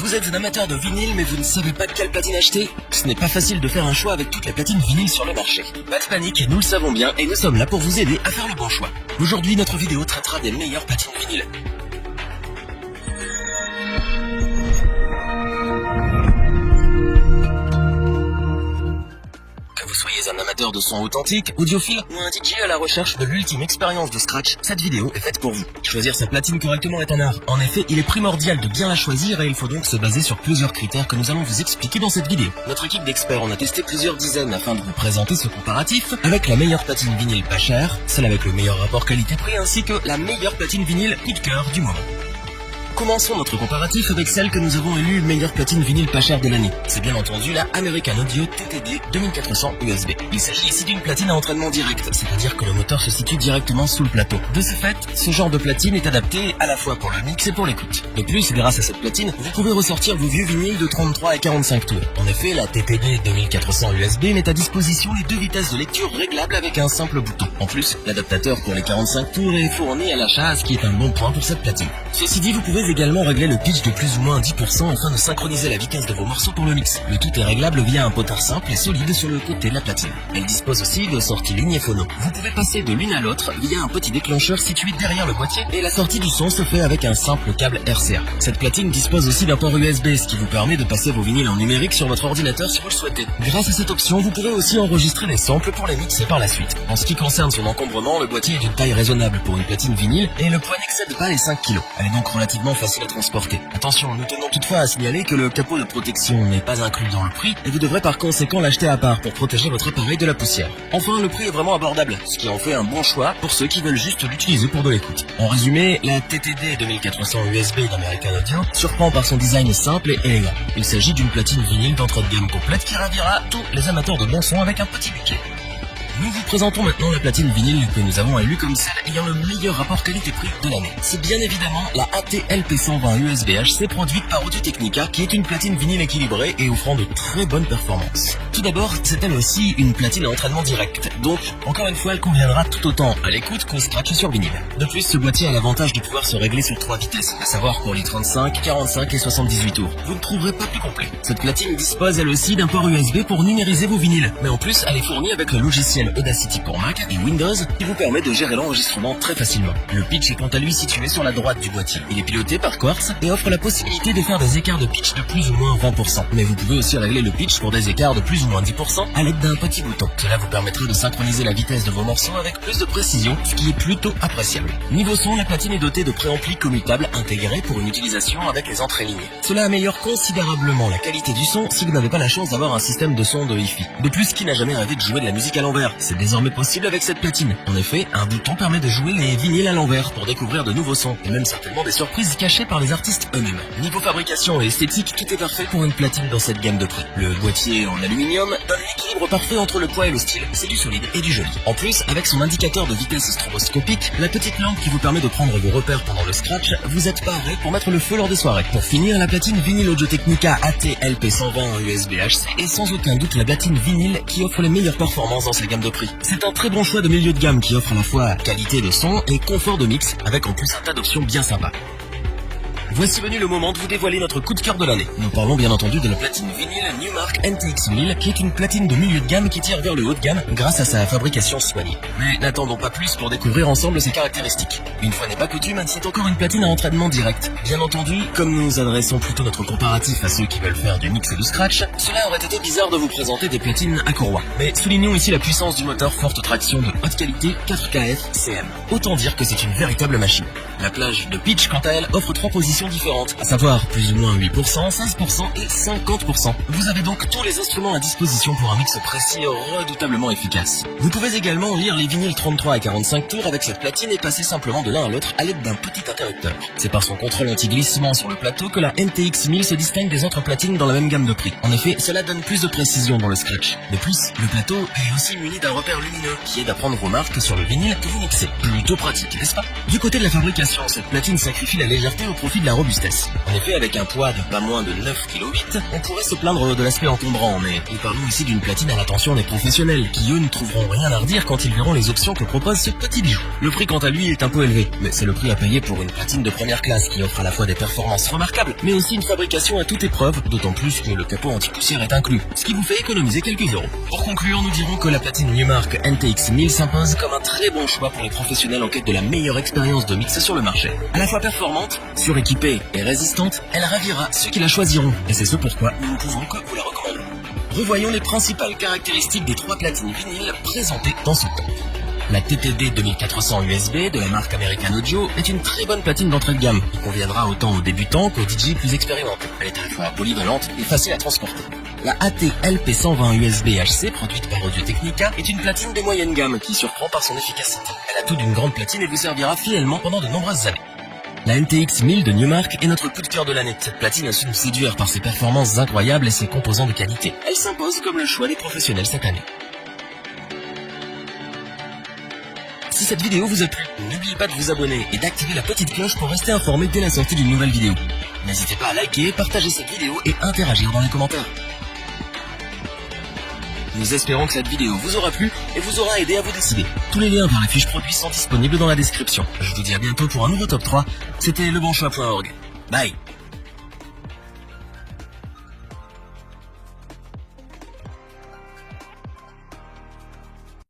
Vous êtes un amateur de vinyle mais vous ne savez pas de quelle platine acheter? Ce n'est pas facile de faire un choix avec toutes les platines vinyles sur le marché. Pas de panique, nous le savons bien et nous sommes là pour vous aider à faire le bon choix. Aujourd'hui, notre vidéo traitera des meilleures platines vinyles. Que vous soyez un amateur de son authentique, audiophile ou un DJ à la recherche de l'ultime expérience de scratch, cette vidéo est faite pour vous. Choisir sa platine correctement est un art. En effet, il est primordial de bien la choisir et il faut donc se baser sur plusieurs critères que nous allons vous expliquer dans cette vidéo. Notre équipe d'experts en a testé plusieurs dizaines afin de vous présenter ce comparatif avec la meilleure platine vinyle pas chère, celle avec le meilleur rapport qualité-prix ainsi que la meilleure platine vinyle coup de cœur du moment. Commençons notre comparatif avec celle que nous avons élue meilleure platine vinyle pas chère de l'année. C'est bien entendu la American Audio TTD 2400 USB. Il s'agit ici d'une platine à entraînement direct, c'est-à-dire que le moteur se situe directement sous le plateau. De ce fait, ce genre de platine est adapté à la fois pour le mix et pour l'écoute. De plus, grâce à cette platine, vous pouvez ressortir vos vieux vinyles de 33 et 45 tours. En effet, la TTD 2400 USB met à disposition les deux vitesses de lecture réglables avec un simple bouton. En plus, l'adaptateur pour les 45 tours est fourni à l'achat, ce qui est un bon point pour cette platine. Ceci dit, vous pouvez également régler le pitch de plus ou moins 10% afin de synchroniser la vitesse de vos morceaux pour le mix. Le tout est réglable via un potard simple et solide sur le côté de la platine. Elle dispose aussi de sorties ligne et phono. Vous pouvez passer de l'une à l'autre via un petit déclencheur situé derrière le boîtier et la sortie du son se fait avec un simple câble RCA. Cette platine dispose aussi d'un port USB, ce qui vous permet de passer vos vinyles en numérique sur votre ordinateur si vous le souhaitez. Grâce à cette option, vous pourrez aussi enregistrer des samples pour les mixer par la suite. En ce qui concerne son encombrement, le boîtier est d'une taille raisonnable pour une platine vinyle et le poids n'excède pas les 5 kg. Elle est donc relativement facile à transporter. Attention, nous tenons toutefois à signaler que le capot de protection n'est pas inclus dans le prix et vous devrez par conséquent l'acheter à part pour protéger votre appareil de la poussière. Enfin, le prix est vraiment abordable, ce qui en fait un bon choix pour ceux qui veulent juste l'utiliser pour de l'écoute. En résumé, la TTD 2400 USB d'American Audio surprend par son design simple et élégant. Il s'agit d'une platine vinyle d'entrée de gamme complète qui ravira tous les amateurs de bon son avec un petit budget. Nous vous présentons maintenant la platine vinyle que nous avons élue comme celle ayant le meilleur rapport qualité-prix de l'année. C'est bien évidemment la AT-LP120 USB-HC produite par Audio-Technica qui est une platine vinyle équilibrée et offrant de très bonnes performances. Tout d'abord, c'est elle aussi une platine à entraînement direct, donc encore une fois elle conviendra tout autant à l'écoute qu'au scratch sur vinyle. De plus, ce boîtier a l'avantage de pouvoir se régler sur 3 vitesses, à savoir pour les 35, 45 et 78 tours. Vous ne trouverez pas plus complet. Cette platine dispose elle aussi d'un port USB pour numériser vos vinyles, mais en plus elle est fournie avec le logiciel Audacity pour Mac et Windows qui vous permet de gérer l'enregistrement très facilement. Le pitch est quant à lui situé sur la droite du boîtier. Il est piloté par Quartz et offre la possibilité de faire des écarts de pitch de plus ou moins 20%. Mais vous pouvez aussi régler le pitch pour des écarts de plus ou moins 10% à l'aide d'un petit bouton. Cela vous permettra de synchroniser la vitesse de vos morceaux avec plus de précision, ce qui est plutôt appréciable. Niveau son, la platine est dotée de préamplis commutables intégrés pour une utilisation avec les entrées lignées. Cela améliore considérablement la qualité du son si vous n'avez pas la chance d'avoir un système de son de hi-fi. De plus, qui n'a jamais rêvé de jouer de la musique à l'envers? C'est désormais possible avec cette platine. En effet, un bouton permet de jouer les vinyles à l'envers pour découvrir de nouveaux sons et même certainement des surprises cachées par les artistes eux-mêmes. Niveau fabrication et esthétique, tout est parfait pour une platine dans cette gamme de prix. Le boîtier en aluminium donne l'équilibre parfait entre le poids et le style. C'est du solide et du joli. En plus, avec son indicateur de vitesse stroboscopique, la petite lampe qui vous permet de prendre vos repères pendant le scratch, vous êtes paré pour mettre le feu lors des soirées. Pour finir, la platine vinyle Audio-Technica AT-LP120 USB-HC est sans aucun doute la platine vinyle qui offre les meilleures performances dans cette gamme de prix. C'est un très bon choix de milieu de gamme qui offre à la fois qualité de son et confort de mix avec en plus un tas d'options bien sympas. Voici venu le moment de vous dévoiler notre coup de cœur de l'année. Nous parlons bien entendu de la platine vinyle Numark NTX 1000 qui est une platine de milieu de gamme qui tire vers le haut de gamme grâce à sa fabrication soignée. Mais n'attendons pas plus pour découvrir ensemble ses caractéristiques. Une fois n'est pas coutume, c'est encore une platine à entraînement direct. Bien entendu, comme nous adressons plutôt notre comparatif à ceux qui veulent faire du mix et du scratch, cela aurait été bizarre de vous présenter des platines à courroie. Mais soulignons ici la puissance du moteur forte traction de haute qualité 4KF CM. Autant dire que c'est une véritable machine. La plage de pitch, quant à elle, offre 3 positions différentes, à savoir plus ou moins 8%, 16% et 50%. Vous avez donc tous les instruments à disposition pour un mix précis et redoutablement efficace. Vous pouvez également lire les vinyles 33 et 45 tours avec cette platine et passer simplement de l'un à l'autre à l'aide d'un petit interrupteur. C'est par son contrôle anti-glissement sur le plateau que la NTX 1000 se distingue des autres platines dans la même gamme de prix. En effet, cela donne plus de précision dans le scratch. De plus, le plateau est aussi muni d'un repère lumineux qui aide à prendre vos marques sur le vinyle que vous mixez. Plutôt pratique, n'est-ce pas? Du côté de la fabrication, cette platine sacrifie la légèreté au profit de la robustesse. En effet, avec un poids de pas moins de 9,8 kg, on pourrait se plaindre de l'aspect encombrant, mais nous parlons ici d'une platine à l'attention des professionnels, qui eux ne trouveront rien à redire quand ils verront les options que propose ce petit bijou. Le prix quant à lui est un peu élevé, mais c'est le prix à payer pour une platine de première classe qui offre à la fois des performances remarquables, mais aussi une fabrication à toute épreuve, d'autant plus que le capot anti-poussière est inclus, ce qui vous fait économiser quelques euros. Pour conclure, nous dirons que la platine Newmark NTX 1000 s'impose comme un très bon choix pour les professionnels en quête de la meilleure expérience de mix sur le marché. À la fois performante, suréquipée et résistante, elle ravira ceux qui la choisiront, et c'est ce pourquoi nous ne pouvons que vous la recommander. Revoyons les principales caractéristiques des 3 platines vinyles présentées dans ce top. La TTD 2400 USB de la marque American Audio est une très bonne platine d'entrée de gamme, qui conviendra autant aux débutants qu'aux DJ plus expérimentés. Elle est à la fois polyvalente et facile à transporter. La AT-LP120 USB HC produite par Audio-Technica est une platine de moyenne gamme qui surprend par son efficacité. Elle a tout d'une grande platine et vous servira fidèlement pendant de nombreuses années. La NTX 1000 de Newmark est notre coup de cœur de l'année. Cette platine a su nous séduire par ses performances incroyables et ses composants de qualité. Elle s'impose comme le choix des professionnels cette année. Si cette vidéo vous a plu, n'oubliez pas de vous abonner et d'activer la petite cloche pour rester informé dès la sortie d'une nouvelle vidéo. N'hésitez pas à liker, partager cette vidéo et interagir dans les commentaires. Nous espérons que cette vidéo vous aura plu et vous aura aidé à vous décider. Tous les liens vers les fiches produits sont disponibles dans la description. Je vous dis à bientôt pour un nouveau top 3. C'était lebonchoix.org. Bye.